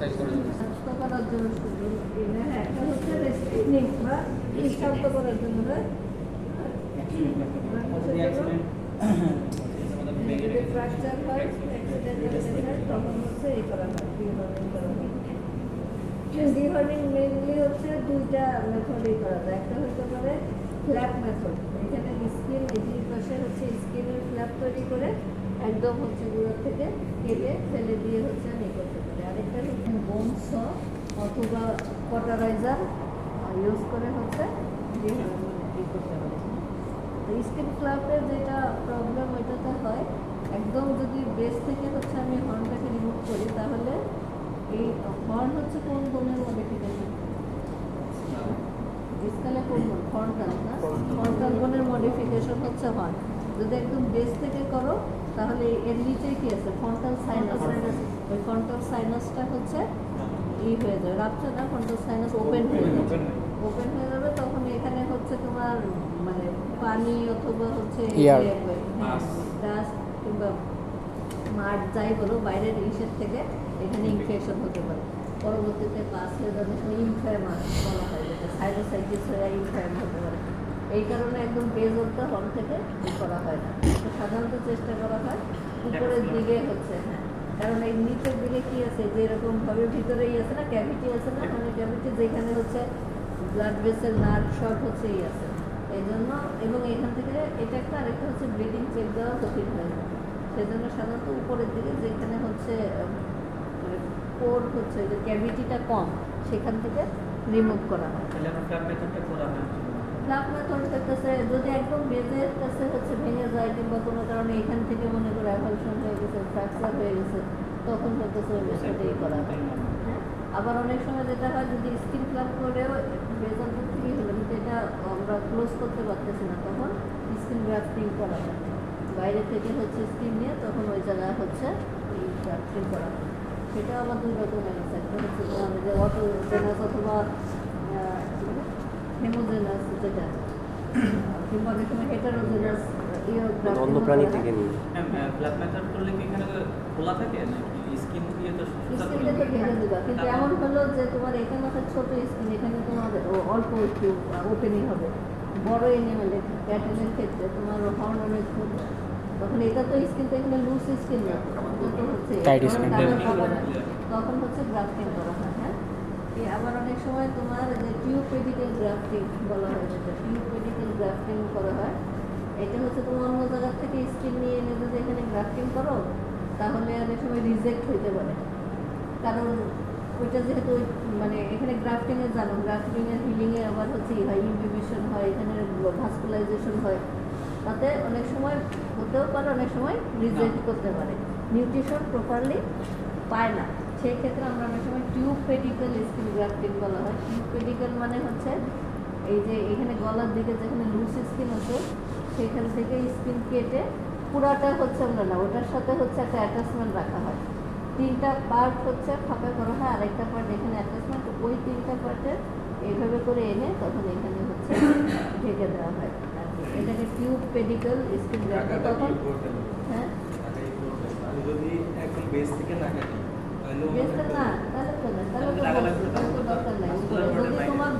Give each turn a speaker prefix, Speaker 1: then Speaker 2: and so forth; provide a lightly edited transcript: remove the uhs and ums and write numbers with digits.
Speaker 1: Exercise করে দেবো।
Speaker 2: স্বাস্থ্য করার জন্য শুধু একটা হচ্ছে রেস্ট্রিক্টিং বা স্বাস্থ্য করার জন্য যদি ফ্র্যাকচার হয় অ্যাক্সিডেন্ট হয় তখন হচ্ছে এই করা হয় ডিহার্নিং করা হয়। ডিহার্নিং মেইনলি হচ্ছে দুইটা মেথডেই করা যায়। একটা হতে পারে ফ্ল্যাপ মেথড, এখানে স্কিন এই পাশে হচ্ছে স্কিনের ফ্ল্যাপ তৈরি করে একদম হচ্ছে দূর থেকে কেটে ফেলে দিয়ে হচ্ছে আমি করতে পারি। আরেকটা হচ্ছে বোন স অথবা কটারাইজার ইউজ করে হচ্ছে ডিহার্নিং করতে পারি। তো স্কিন ফ্ল্যাপের যেটা প্রবলেম ওইটাতে হয় একদম যদি বেস থেকে হচ্ছে আমি হর্নটাকে রিমুভ করি তাহলে এই হর্ন হচ্ছে কোন বোনের মডিফিকেশন? স্কেলে কোন বোন? ফ্রন্টাল না? ফ্রন্টাল বোনের মডিফিকেশন হচ্ছে হর্ন। যদি একদম বেস থেকে করো তাহলে এর নিচে কি আছে? Frontal sinus. ওই ফ্রন্টাল সাইনাসটা হচ্ছে হয়ে যাবে, রাপচার না, ফ্রন্টাল সাইনাস ওপেন হয়ে যাবে। ওপেন হয়ে যাবে তখন এখানে হচ্ছে তোমার মানে পানি অথবা হচ্ছে ডাস্ট কিংবা মাঠ যাই বলো বাইরের ইসের থেকে এখানে ইনফেকশন হতে পারে। পরবর্তীতে পাস হয়ে যাবে ইনফ্লামেশন বলা হয়, যেটা সাইনোসাইটিস হয়ে ইনফ্লাম হতে পারে। এই কারণে একদম বেজ অবধি হর্ন থেকে করা হয় না, সাধারণত চেষ্টা করা হয় উপরের দিকে হচ্ছে। হ্যাঁ, কারণ এই নিচের দিকে কি আছে যে এরকম ভাবে ভিতরেই আছে না, ক্যাভিটি আছে না, মানে ক্যাভিটি যেখানে হচ্ছে ব্লাড ভেসেল নার্ভ সব হচ্ছে আছে এই জন্য। এবং এখান থেকে এটা একটা আরেকটা হচ্ছে ব্লিডিং চেক দেওয়া কঠিন হয়ে যায়। সেজন্য সাধারণত উপরের দিকে যেখানে হচ্ছে মানে পোর হচ্ছে যে ক্যাভিটিটা কম সেখান থেকে রিমুভ করা হয়। ফ্ল্যাপ মেথড করতেছে যদি একদম বেজের কাছে হচ্ছে ভেঙে যায় কিংবা কোনো কারণে এখান থেকে মনে করে অ্যাভালশন হয়ে গেছে, ফ্র্যাকচার হয়ে গেছে, তখন হতেছে ওই মেথডেই করা হয়। হ্যাঁ, আবার অনেক সময় যেটা হয় যদি স্কিন ফ্ল্যাপ করেও বেজার থেকেই হলো কিন্তু এটা আমরা ক্লোজ করতে পারতেছি না, তখন স্কিন গ্রাফটিং করা হয়। বাইরে থেকে হচ্ছে স্কিন নিয়ে তখন ওই জায়গায় হচ্ছে এই গ্রাফটিং করা হয়। সেটা আবার দুই রকমের আছে, একটা হচ্ছে যে অটোজেনাস অথবা হেমোজেনাস, যেটা কিংবা অনেক সময় হেটারোজেনাস
Speaker 3: অন্য প্রাণী থেকে নিয়ে
Speaker 1: ফ্ল্যাপ মেথড করলে কি এখানে খোলা থাকে নাকি স্কিন দিয়ে তো
Speaker 2: স্কিনটা তো ভেঙে দিবা, কিন্তু এমন হলো যে তোমার এখানে একটা ছোট স্কিন, এখানে তোমার অল্প একটু ওপেনিং হবে। বড় এনিমেলের ক্যাটেলের ক্ষেত্রে তোমার হর্ন অনেক ছোট, তখন এটা তো স্কিন তো এখানে লুজ স্কিন না, তো হচ্ছে তখন হচ্ছে গ্রাফটিং করা হয়। হ্যাঁ, আবার অনেক সময় তোমার যে টিউব পেডিকেল গ্রাফটিং বলা হয়, যেটা টিউব পেডিকেল গ্রাফটিং করা হয়, এটা হচ্ছে তোমার অন্য জায়গা থেকে স্কিন নিয়ে এনে যদি এখানে গ্রাফটিং করো তাহলে অনেক সময় রিজেক্ট হইতে পারে। কারণ ওইটা যেহেতু মানে এখানে গ্রাফটিংয়ে জানো, গ্রাফটিংয়ের হিলিংয়ে আবার হচ্ছে হয় ইনভিভিশন হয়, এখানে ভাস্কুলাইজেশন হয়, তাতে অনেক সময় হতেও পারে, অনেক সময় রিজেক্ট করতে পারে, নিউট্রিশন প্রপারলি পায় না। সেই ক্ষেত্রে আমরা অনেক সময় টিউব পেডিকেল স্কিন গ্রাফটিং বলা হয়। টিউব পেডিকেল মানে হচ্ছে এই যে এখানে গলার দিকে যেখানে লুজ স্কিন আছে সেখান থেকে স্কিন কেটে পুরাটা হচ্ছে আমরা না, ওটার সাথে হচ্ছে একটা অ্যাটাচমেন্ট রাখা হয়। তিনটা পার্ট হচ্ছে ফাঁকা করা হয়, আরেকটা পার্ট এখানে অ্যাটাচমেন্ট, ওই তিনটা পার্টে এইভাবে করে এনে তখন এখানে হচ্ছে ঢেকে দেওয়া হয় আর কি। এটাকে টিউব পেডিকেল স্কিন গ্রাফটিং। তখন হ্যাঁ
Speaker 4: যদি একদম বেস থেকে না কাটি
Speaker 2: বেসটা না, তাহলে তো না, তাহলে তো দরকার নাই। যদি তোমার